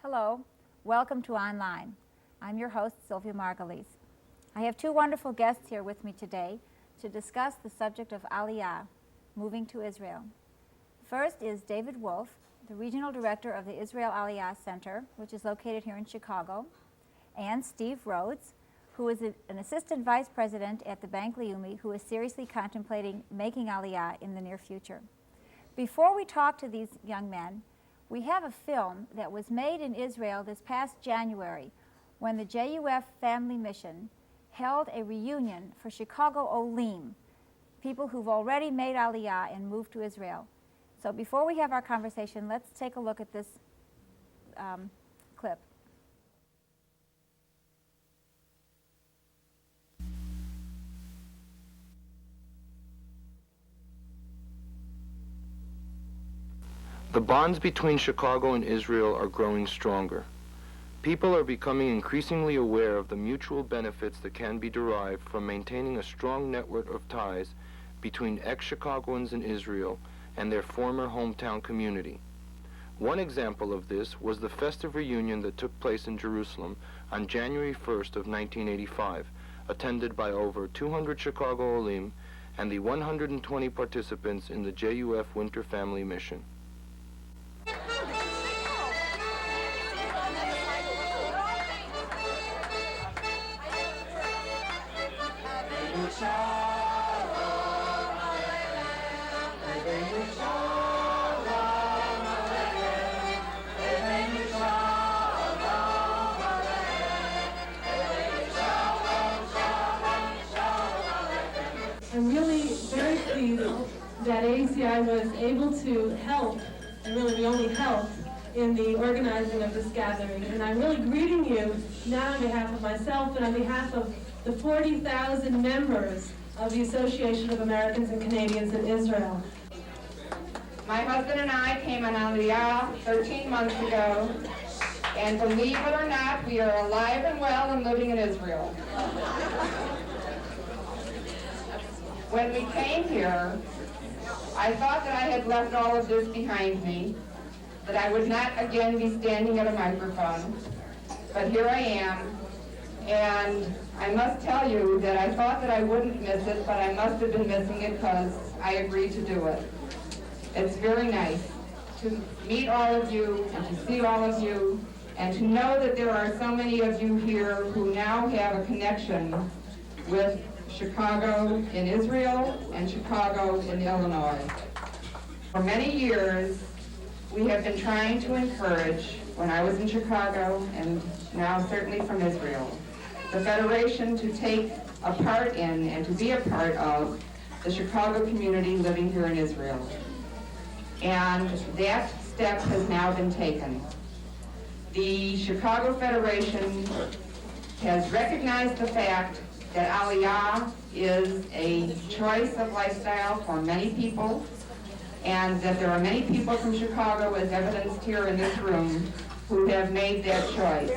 Hello, welcome to Online. I'm your host, Sylvia Margolies. I have two wonderful guests here with me today to discuss the subject of Aliyah, moving to Israel. First is David Wolf, the Regional Director of the Israel Aliyah Center, which is located here in Chicago, and Steve Rhodes, who is an Assistant Vice President at the Bank Leumi, who is seriously contemplating making Aliyah in the near future. Before we talk to these young men, we have a film that was made in Israel this past January when the JUF Family Mission held a reunion for Chicago Olim, people who've already made Aliyah and moved to Israel. So before we have our conversation, let's take a look at this clip. The bonds between Chicago and Israel are growing stronger. People are becoming increasingly aware of the mutual benefits that can be derived from maintaining a strong network of ties between ex-Chicagoans in Israel and their former hometown community. One example of this was the festive reunion that took place in Jerusalem on January 1st of 1985, attended by over 200 Chicago Olim and the 120 participants in the JUF Winter Family Mission. I'm really very pleased that ACI was able to help, and really we only helped, in the organizing of this gathering. And I'm really greeting you now on behalf of myself and on behalf of the 40,000 members of the Association of Americans and Canadians in Israel. My husband and I came on Aliyah 13 months ago, and believe it or not, we are alive and well and living in Israel. When we came here, I thought that I had left all of this behind me, that I would not again be standing at a microphone, but here I am, and I must tell you that I thought that I wouldn't miss it, but I must have been missing it because I agreed to do it. It's very nice to meet all of you and to see all of you and to know that there are so many of you here who now have a connection with Chicago in Israel and Chicago in Illinois. For many years, we have been trying to encourage, when I was in Chicago and now certainly from Israel, the Federation to take a part in and to be a part of the Chicago community living here in Israel. And that step has now been taken. The Chicago Federation has recognized the fact that Aliyah is a choice of lifestyle for many people, and that there are many people from Chicago, as evidenced here in this room, who have made that choice.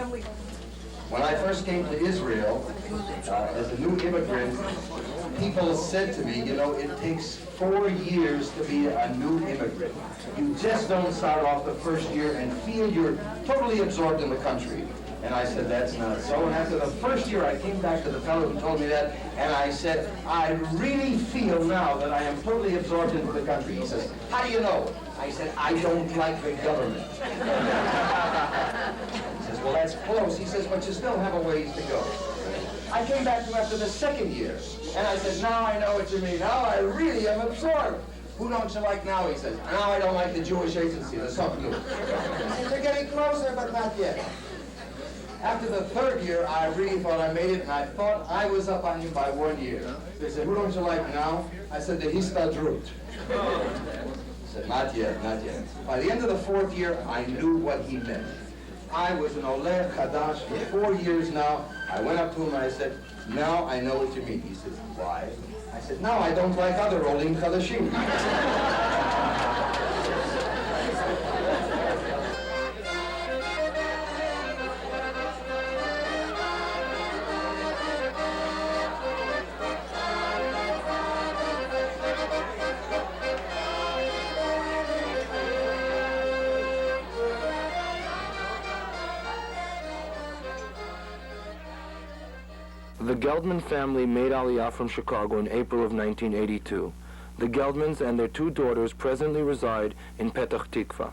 When I first came to Israel as a new immigrant, people said to me, you know, it takes 4 years to be a new immigrant. You just don't start off the first year and feel you're totally absorbed in the country. And I said, that's not so. And after the first year, I came back to the fellow who told me that, and I said, I really feel now that I am totally absorbed into the country. He says, how do you know? I said, I don't like the government. He says, well, that's close. He says, but you still have a ways to go. I came back to him after the second year, and I said, now I know what you mean. Now I really am absorbed. Who don't you like now? He says, now I don't like the Jewish agency. There's something new. They're getting closer, but not yet. After the third year, I really thought I made it, and I thought I was up on you by 1 year. They said, who don't you like now? I said, the Histadrut. I said, not yet, not yet. By the end of the fourth year, I knew what he meant. I was an Oleh Chadash for 4 years now. I went up to him and I said, now I know what you mean. He says, why? I said, now I don't like other Olim Chadashim. Geldman family made Aliyah from Chicago in April of 1982. The Geldmans and their two daughters presently reside in Petach Tikva.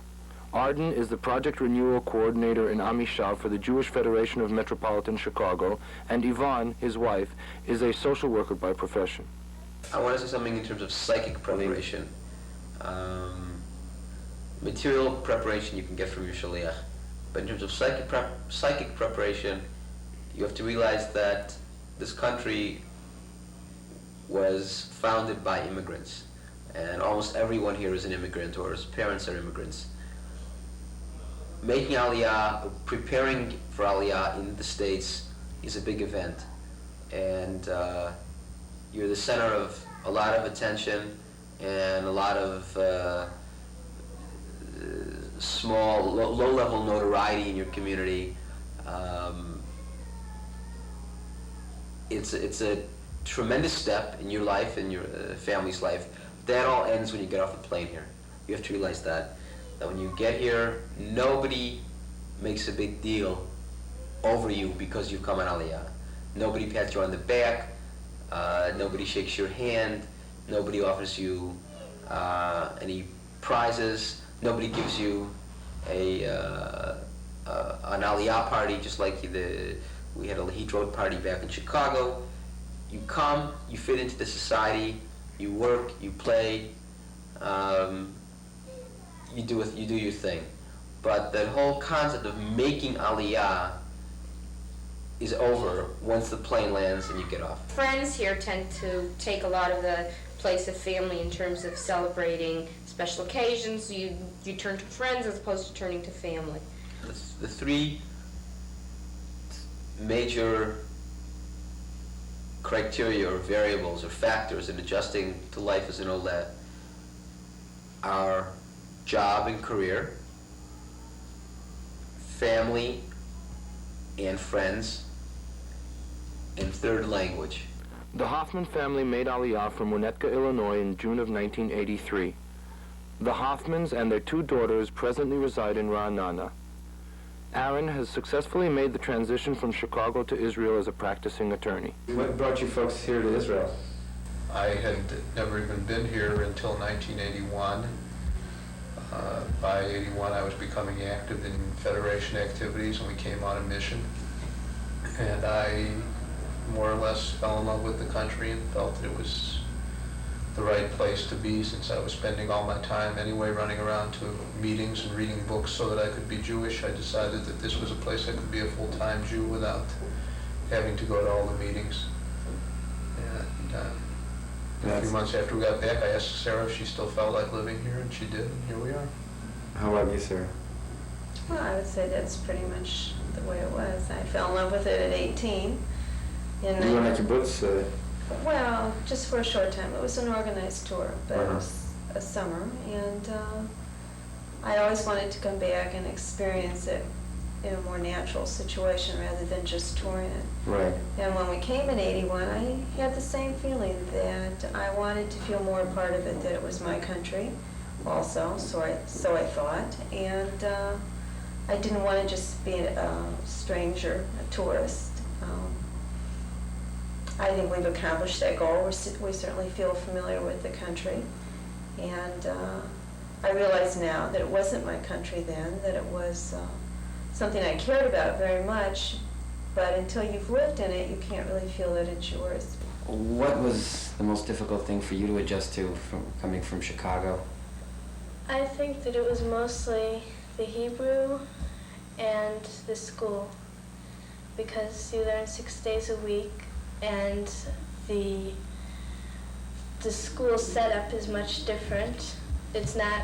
Arden is the Project Renewal Coordinator in Amishav for the Jewish Federation of Metropolitan Chicago, and Yvonne, his wife, is a social worker by profession. I want to say something in terms of psychic preparation. Material preparation you can get from your shaliach, but in terms of psychic preparation, you have to realize that this country was founded by immigrants, and almost everyone here is an immigrant or his parents are immigrants. Making Aliyah, preparing for Aliyah in the States is a big event, and you're the center of a lot of attention and a lot of small, low-level notoriety in your community. It's a tremendous step in your life and your family's life. That all ends when you get off the plane here. You have to realize that when you get here, nobody makes a big deal over you because you've come on Aliyah. Nobody pats you on the back, nobody shakes your hand, nobody offers you any prizes, nobody gives you an Aliyah party, just like we had a Lahit Road party back in Chicago. You come, you fit into the society, you work, you play, you do your thing. But the whole concept of making Aliyah is over once the plane lands and you get off. Friends here tend to take a lot of the place of family in terms of celebrating special occasions. You turn to friends as opposed to turning to family. The three major criteria or variables or factors in adjusting to life as an Olet are job and career, family and friends, and third, language. The Hoffman family made Aliyah from Winnetka, Illinois in June of 1983. The Hoffmans and their two daughters presently reside in Ra'anana. Aaron has successfully made the transition from Chicago to Israel as a practicing attorney. What brought you folks here to Israel? I had never even been here until 1981. By 81, I was becoming active in Federation activities, and we came on a mission. And I more or less fell in love with the country and felt that it was the right place to be, since I was spending all my time anyway running around to meetings and reading books so that I could be Jewish. I decided that this was a place I could be a full-time Jew without having to go to all the meetings. And a few months after we got back, I asked Sarah if she still felt like living here, and she did, and here we are. How about you, Sarah? Well, I would say that's pretty much the way it was. I fell in love with it at 18. You went on kibbutz? Well, just for a short time. It was an organized tour, but it was a summer, and I always wanted to come back and experience it in a more natural situation rather than just touring it. Right. And when we came in 81, I had the same feeling that I wanted to feel more a part of it, that it was my country also, so I thought, and I didn't want to just be a stranger, a tourist. I think we've accomplished that goal. We certainly feel familiar with the country, and I realize now that it wasn't my country then, that it was something I cared about very much, but until you've lived in it, you can't really feel that it's yours. What was the most difficult thing for you to adjust to coming from Chicago? I think that it was mostly the Hebrew and the school, because you learn 6 days a week, and the school setup is much different. It's not,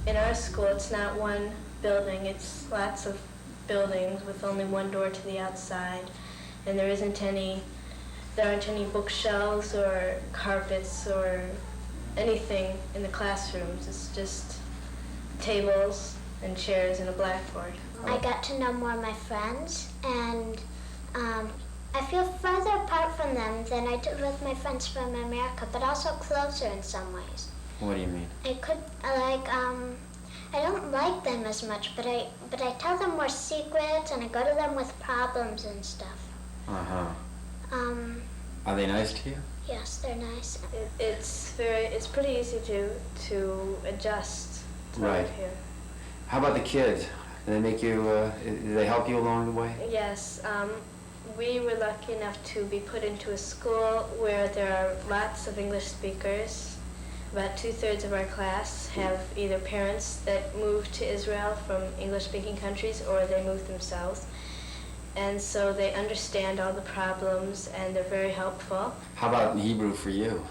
in our school, it's not one building, it's lots of buildings with only one door to the outside, and there aren't any bookshelves or carpets or anything in the classrooms. It's just tables and chairs and a blackboard. I got to know more of my friends, and I feel further apart from them than I did with my friends from America, but also closer in some ways. What do you mean? I don't like them as much, but I tell them more secrets, and I go to them with problems and stuff. Uh-huh. Are they nice to you? Yes, they're nice. It's pretty easy to adjust to Right. live here. How about the kids? Do they make you, do they help you along the way? Yes, we were lucky enough to be put into a school where there are lots of English speakers. About 2/3 of our class have either parents that moved to Israel from English-speaking countries or they moved themselves. And so they understand all the problems and they're very helpful. How about Hebrew for you?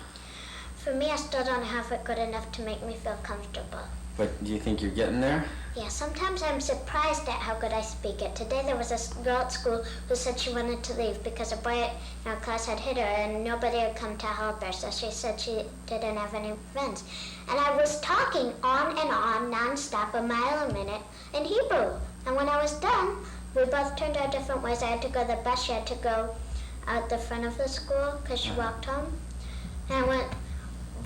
For me, I still don't have it good enough to make me feel comfortable. But do you think you're getting there? Yeah, sometimes I'm surprised at how good I speak it. Today there was a girl at school who said she wanted to leave because a boy in our class had hit her and nobody had come to help her, so she said she didn't have any friends. And I was talking on and on, non-stop, a mile a minute in Hebrew. And when I was done, we both turned our different ways. I had to go the bus. She had to go out the front of the school because she walked home. And I went,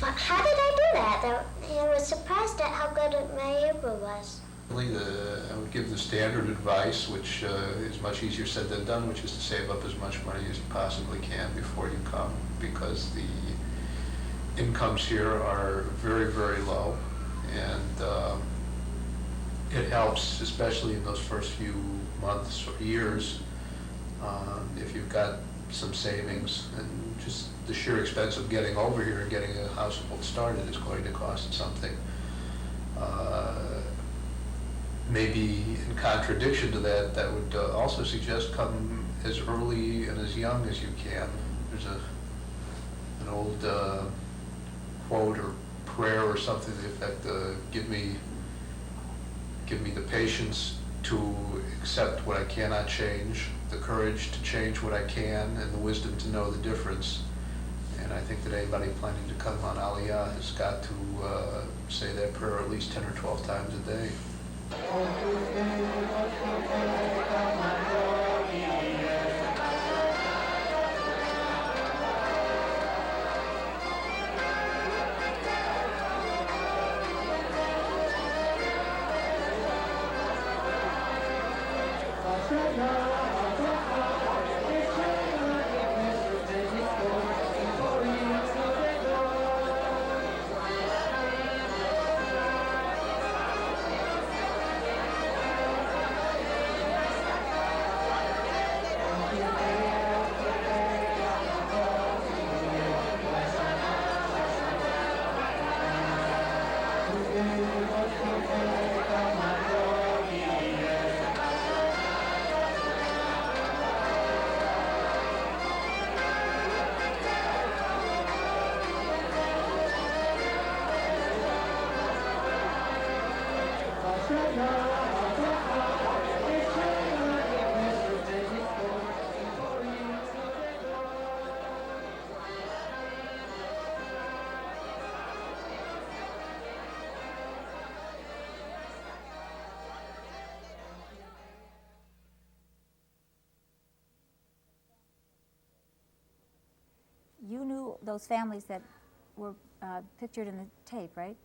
but how did I do that? I was surprised at how good my Hebrew was. I would give the standard advice, which is much easier said than done, which is to save up as much money as you possibly can before you come, because the incomes here are very, very low, and it helps, especially in those first few months or years, if you've got some savings, and just the sheer expense of getting over here and getting a household started is going to cost something. Maybe in contradiction to that, that would also suggest come as early and as young as you can. There's an old quote or prayer or something to the effect, give me the patience to accept what I cannot change, the courage to change what I can, and the wisdom to know the difference. And I think that anybody planning to come on Aliyah has got to say that prayer at least 10 or 12 times a day. You knew those families that were pictured in the tape, right?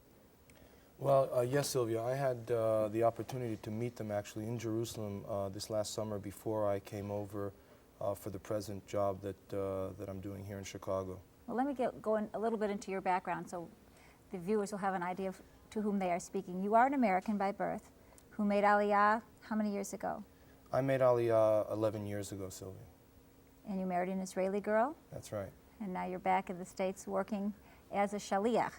Well, yes, Sylvia. I had the opportunity to meet them actually in Jerusalem this last summer before I came over for the present job that I'm doing here in Chicago. Well, let me go a little bit into your background so the viewers will have an idea of to whom they are speaking. You are an American by birth who made Aliyah how many years ago? I made Aliyah 11 years ago, Sylvia. And you married an Israeli girl? That's right. And now you're back in the States working as a shaliach.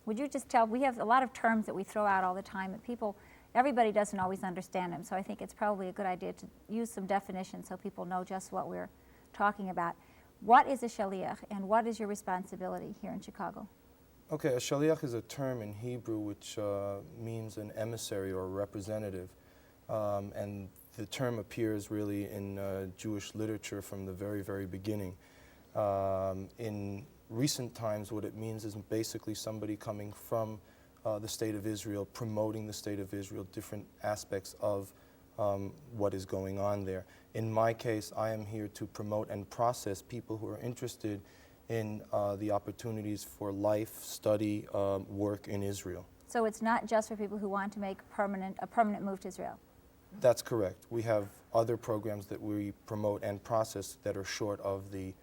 Would you just tell, we have a lot of terms that we throw out all the time and everybody doesn't always understand them, so I think it's probably a good idea to use some definitions so people know just what we're talking about. What is a shaliach and what is your responsibility here in Chicago? Okay, a shaliach is a term in Hebrew which means an emissary or representative, and the term appears really in Jewish literature from the very, very beginning. In recent times, what it means is basically somebody coming from the State of Israel, promoting the State of Israel, different aspects of what is going on there. In my case, I am here to promote and process people who are interested in the opportunities for life, study, work in Israel. So it's not just for people who want to make a permanent move to Israel? That's correct. We have other programs that we promote and process that are short of the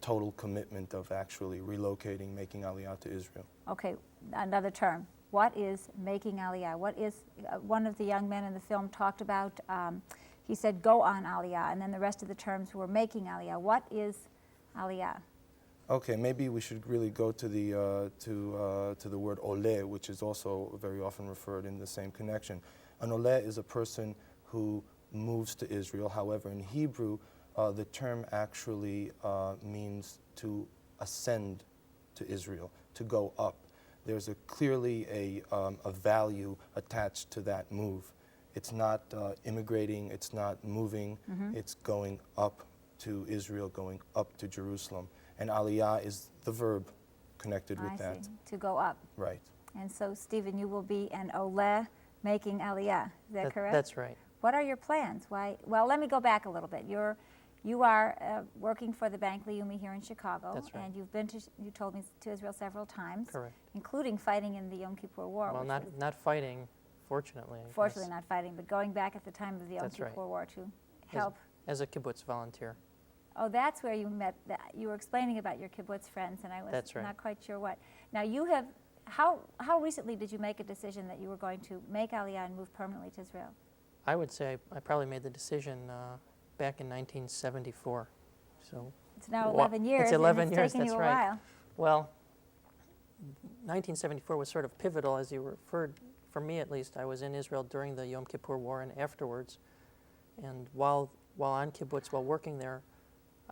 total commitment of actually relocating, making Aliyah to Israel. Okay, another term. What is making Aliyah? What is, one of the young men in the film talked about, he said, go on Aliyah, and then the rest of the terms were making Aliyah. What is Aliyah? Okay, maybe we should really go to the word ole, which is also very often referred in the same connection. An ole is a person who moves to Israel. However, in Hebrew, the term actually means to ascend to Israel, to go up. There's clearly a value attached to that move. It's not immigrating, it's not moving, it's going up to Israel, going up to Jerusalem. And Aliyah is the verb connected with that. See. To go up. Right. And so, Stephen, you will be an ole making Aliyah. Is that correct? That's right. What are your plans? Why? Well, let me go back a little bit. You are working for the Bank Leumi here in Chicago. That's right. And you've been to, you told me, to Israel several times. Correct. Including fighting in the Yom Kippur War. Well, not fighting, fortunately. Fortunately not fighting, but going back at the time of the Yom Kippur War to help. As a kibbutz volunteer. Oh, that's where you met. You were explaining about your kibbutz friends, and I was not quite sure what. Now, you have, how recently did you make a decision that you were going to make Aliyah and move permanently to Israel? I would say I probably made the decision back in 1974. So it's now 11 years. It's 11 and years. It's taken That's you a right. while. Well, 1974 was sort of pivotal, as you referred. For me, at least, I was in Israel during the Yom Kippur War and afterwards. And while on kibbutz, while working there,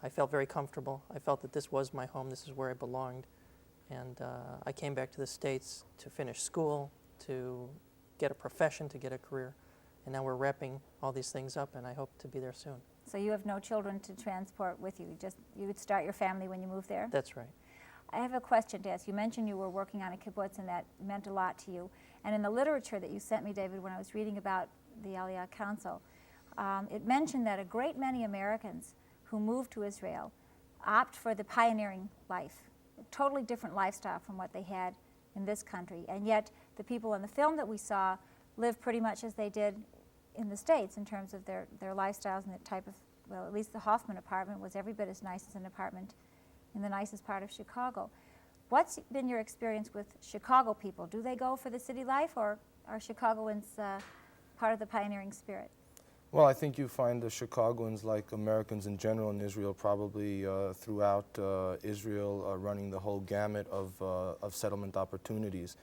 I felt very comfortable. I felt that this was my home. This is where I belonged. And I came back to the States to finish school, to get a profession, to get a career. And now we're wrapping all these things up, and I hope to be there soon. So you have no children to transport with you. You would start your family when you move there? That's right. I have a question to ask. You mentioned you were working on a kibbutz, and that meant a lot to you. And in the literature that you sent me, David, when I was reading about the Aliyah Council, it mentioned that a great many Americans who moved to Israel opt for the pioneering life, a totally different lifestyle from what they had in this country. And yet the people in the film that we saw lived pretty much as they did in the States in terms of their lifestyles and the type of, well, at least the Hoffman apartment was every bit as nice as an apartment in the nicest part of Chicago. What's been your experience with Chicago people? Do they go for the city life, or are Chicagoans part of the pioneering spirit? Well, I think you find the Chicagoans, like Americans in general in Israel, probably throughout Israel, running the whole gamut of settlement opportunities.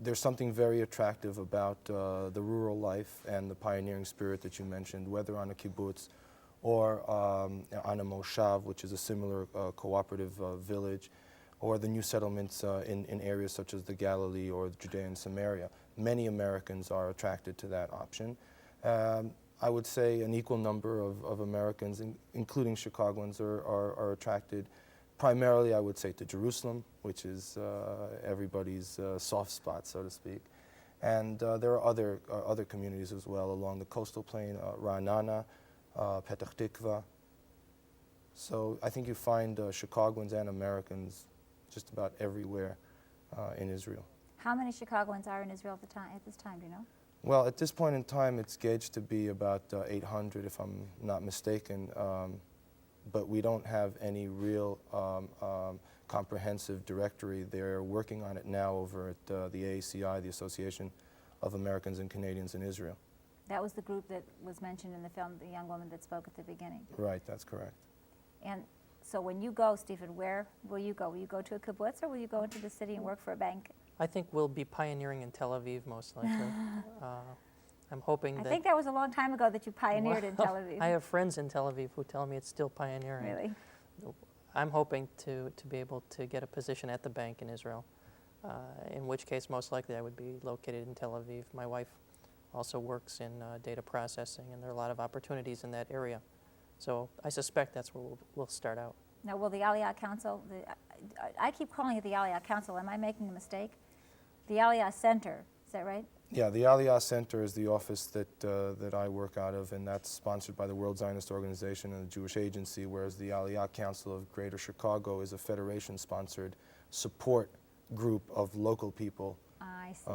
There's something very attractive about the rural life and the pioneering spirit that you mentioned, whether on a kibbutz or on a moshav, which is a similar cooperative village, or the new settlements in areas such as the Galilee or Judea and Samaria. Many Americans are attracted to that option. I would say an equal number of Americans, including Chicagoans, are attracted primarily, I would say, to Jerusalem, which is everybody's soft spot, so to speak. And there are other communities as well along the coastal plain, Ra'anana, Petach Tikva. So I think you find Chicagoans and Americans just about everywhere in Israel. How many Chicagoans are in Israel at this time, do you know? Well, at this point in time, it's gauged to be about 800, if I'm not mistaken. But we don't have any real comprehensive directory. They're working on it now over at the AACI, the Association of Americans and Canadians in Israel. That was the group that was mentioned in the film, the young woman that spoke at the beginning. Right, that's correct. And so when you go, Stephen, where will you go? Will you go to a kibbutz, or will you go into the city and work for a bank? I think we'll be pioneering in Tel Aviv, most likely. I'm hoping that... I think that was a long time ago that you pioneered in Tel Aviv. I have friends in Tel Aviv who tell me it's still pioneering. Really? I'm hoping to be able to get a position at the bank in Israel, in which case most likely I would be located in Tel Aviv. My wife also works in data processing, and there are a lot of opportunities in that area. So I suspect that's where we'll start out. Now, will the Aliyah Council, I keep calling it the Aliyah Council. Am I making a mistake? The Aliyah Center, is that right? Yeah, the Aliyah Center is the office that I work out of, and that's sponsored by the World Zionist Organization and the Jewish Agency, whereas the Aliyah Council of Greater Chicago is a federation-sponsored support group of local people I see.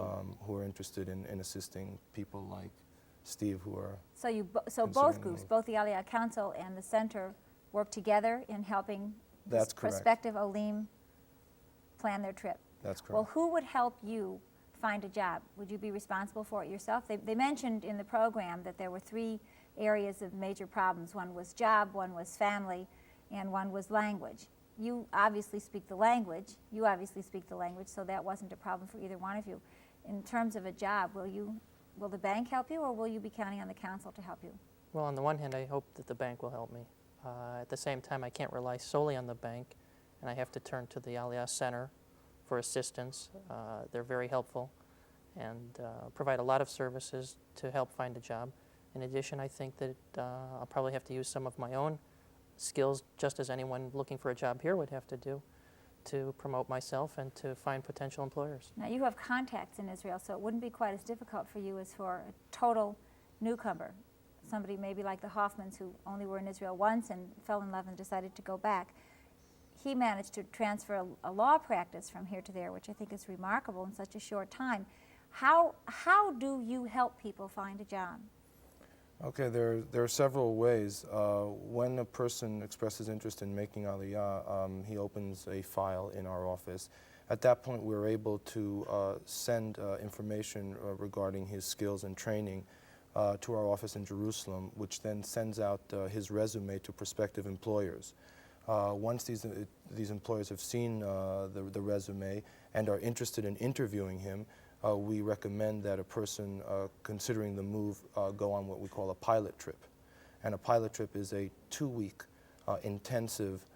Who are interested in assisting people like Steve who are So both groups, both the Aliyah Council and the Center, work together in helping That's correct. prospective Olim plan their trip. That's correct. Well, who would help you find a job? Would you be responsible for it yourself? They mentioned in the program that there were 3 areas of major problems. One was job, one was family, and one was language. You obviously speak the language. You obviously speak the language, so that wasn't a problem for either one of you. In terms of a job, will the bank help you, or will you be counting on the council to help you? Well, on the one hand, I hope that the bank will help me. At the same time, I can't rely solely on the bank, and I have to turn to the Aliyah Center for assistance. They're very helpful and provide a lot of services to help find a job. In addition, I think that I'll probably have to use some of my own skills, just as anyone looking for a job here would have to do, to promote myself and to find potential employers. Now, you have contacts in Israel, so it wouldn't be quite as difficult for you as for a total newcomer, somebody maybe like the Hoffmans who only were in Israel once and fell in love and decided to go back. He managed to transfer a law practice from here to there, which I think is remarkable in such a short time. How do you help people find a job? Okay, there are several ways. When a person expresses interest in making Aliyah, he opens a file in our office. At that point, we're able to send information regarding his skills and training to our office in Jerusalem, which then sends out his resume to prospective employers. Once these employers have seen the resume and are interested in interviewing him, we recommend that a person considering the move go on what we call a pilot trip. And a pilot trip is a 2-week intensive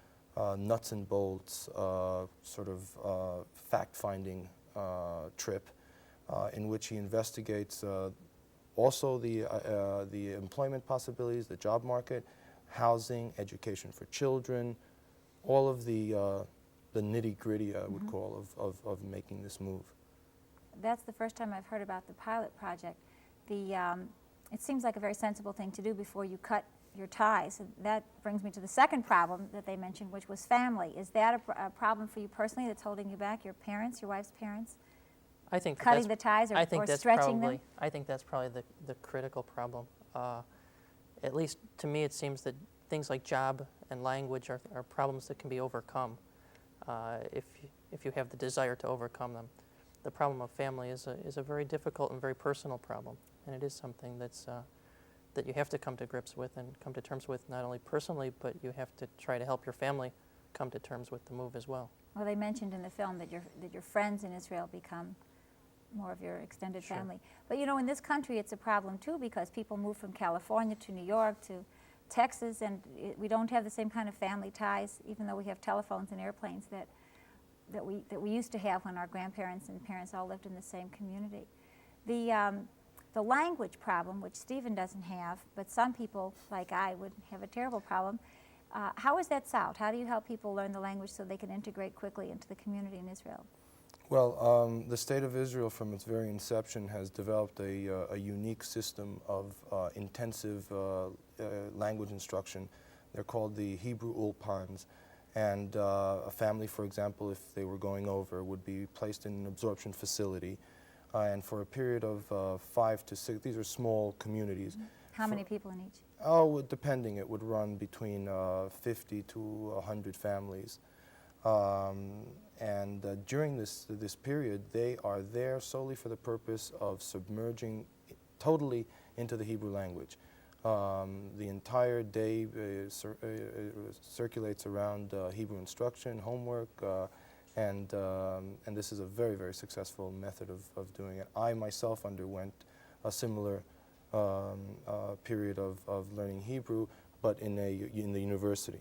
nuts and bolts sort of fact-finding trip in which he investigates also the employment possibilities, the job market, housing, education for children, all of the nitty-gritty, I would call, of making this move. That's the first time I've heard about the pilot project. It seems like a very sensible thing to do before you cut your ties. And that brings me to the second problem that they mentioned, which was family. Is that a problem for you personally that's holding you back, your parents, your wife's parents? I think cutting the ties or stretching them? I think that's probably the critical problem. At least to me, it seems that things like job and language are problems that can be overcome if you have the desire to overcome them. The problem of family is a very difficult and very personal problem, and it is something that you have to come to grips with and come to terms with not only personally, but you have to try to help your family come to terms with the move as well. Well, they mentioned in the film that your friends in Israel become more of your extended family. But you know, in this country, it's a problem too, because people move from California to New York to Texas, and we don't have the same kind of family ties, even though we have telephones and airplanes that we used to have when our grandparents and parents all lived in the same community. The language problem, which Stephen doesn't have, but some people, like I, would have a terrible problem. How is that solved? How do you help people learn the language so they can integrate quickly into the community in Israel? Well, the State of Israel, from its very inception, has developed a unique system of intensive language instruction. They're called the Hebrew Ulpans. And a family, for example, if they were going over, would be placed in an absorption facility. And for a period of 5 to 6, these are small communities. How many people in each? Oh, depending. It would run between 50 to 100 families. And during this period, they are there solely for the purpose of submerging totally into the Hebrew language. The entire day circulates around Hebrew instruction, homework, and this is a very, very successful method of doing it. I myself underwent a similar period of learning Hebrew, but in the university.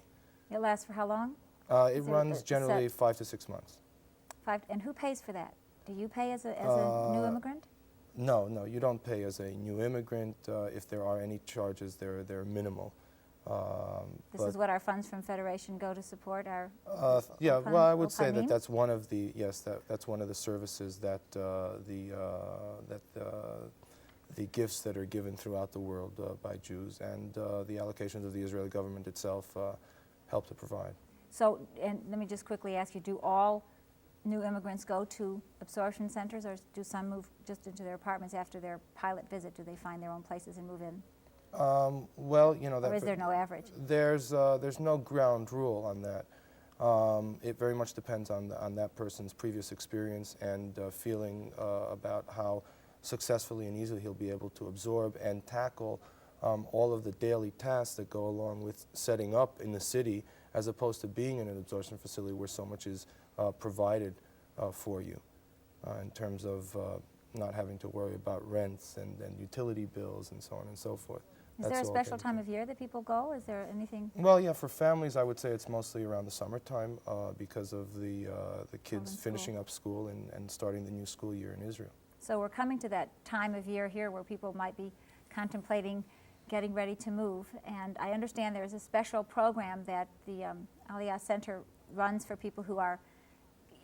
It lasts for how long? It runs generally 5 to 6 months. And who pays for that? Do you pay as a new immigrant? No, you don't pay as a new immigrant. If there are any charges, they're minimal. This is what our funds from Federation go to support our. Yeah, well, I would say that that's one of the that's one of the services that the gifts that are given throughout the world by Jews, and the allocations of the Israeli government itself help to provide. So, and let me just quickly ask you: do all new immigrants go to absorption centers, or do some move just into their apartments after their pilot visit? Do they find their own places and move in? Well, you know, Or is there no average? There's no ground rule on that. It very much depends on that person's previous experience and feeling about how successfully and easily he'll be able to absorb and tackle all of the daily tasks that go along with setting up in the city, as opposed to being in an absorption facility where so much is provided for you in terms of not having to worry about rents and utility bills and so on and so forth. Is there a special time of year that people go? Is there anything? Well, yeah, for families, I would say it's mostly around the summertime because of the kids finishing up school and starting the new school year in Israel. So we're coming to that time of year here where people might be contemplating getting ready to move. And I understand there's a special program that the Aliyah Center runs for people who are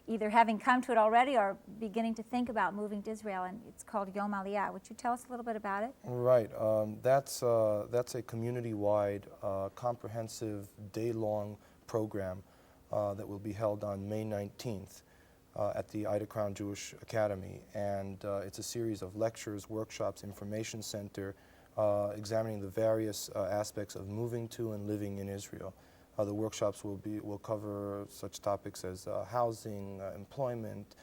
either having come to it already or beginning to think about moving to Israel, and it's called Yom Aliyah. Would you tell us a little bit about it? Right. That's a community-wide, comprehensive, day-long program that will be held on May 19th at the Ida Crown Jewish Academy. And it's a series of lectures, workshops, information center, examining the various aspects of moving to and living in Israel. The workshops will cover such topics as housing, employment,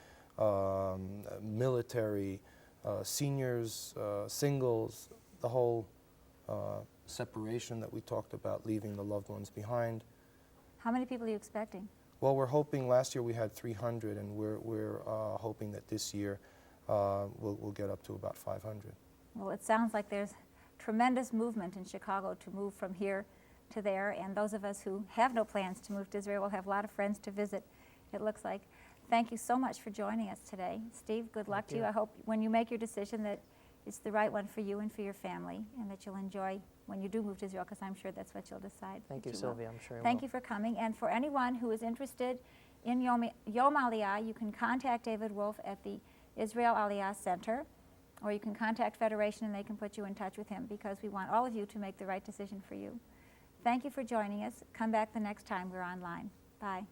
military, seniors, singles, the whole separation that we talked about, leaving the loved ones behind. How many people are you expecting? Well, we're hoping, last year we had 300, and we're hoping that this year we'll get up to about 500. Well, it sounds like there's tremendous movement in Chicago to move from here to there, and those of us who have no plans to move to Israel will have a lot of friends to visit, it looks like. Thank you so much for joining us today. Steve, good luck to you. I hope when you make your decision that it's the right one for you and for your family, and that you'll enjoy when you do move to Israel, because I'm sure that's what you'll decide. Thank you, Sylvia. I'm sure you will. Thank you for coming. And for anyone who is interested in Yom Aliyah, you can contact David Wolf at the Israel Aliyah Center, or you can contact Federation and they can put you in touch with him, because we want all of you to make the right decision for you. Thank you for joining us. Come back the next time we're online. Bye.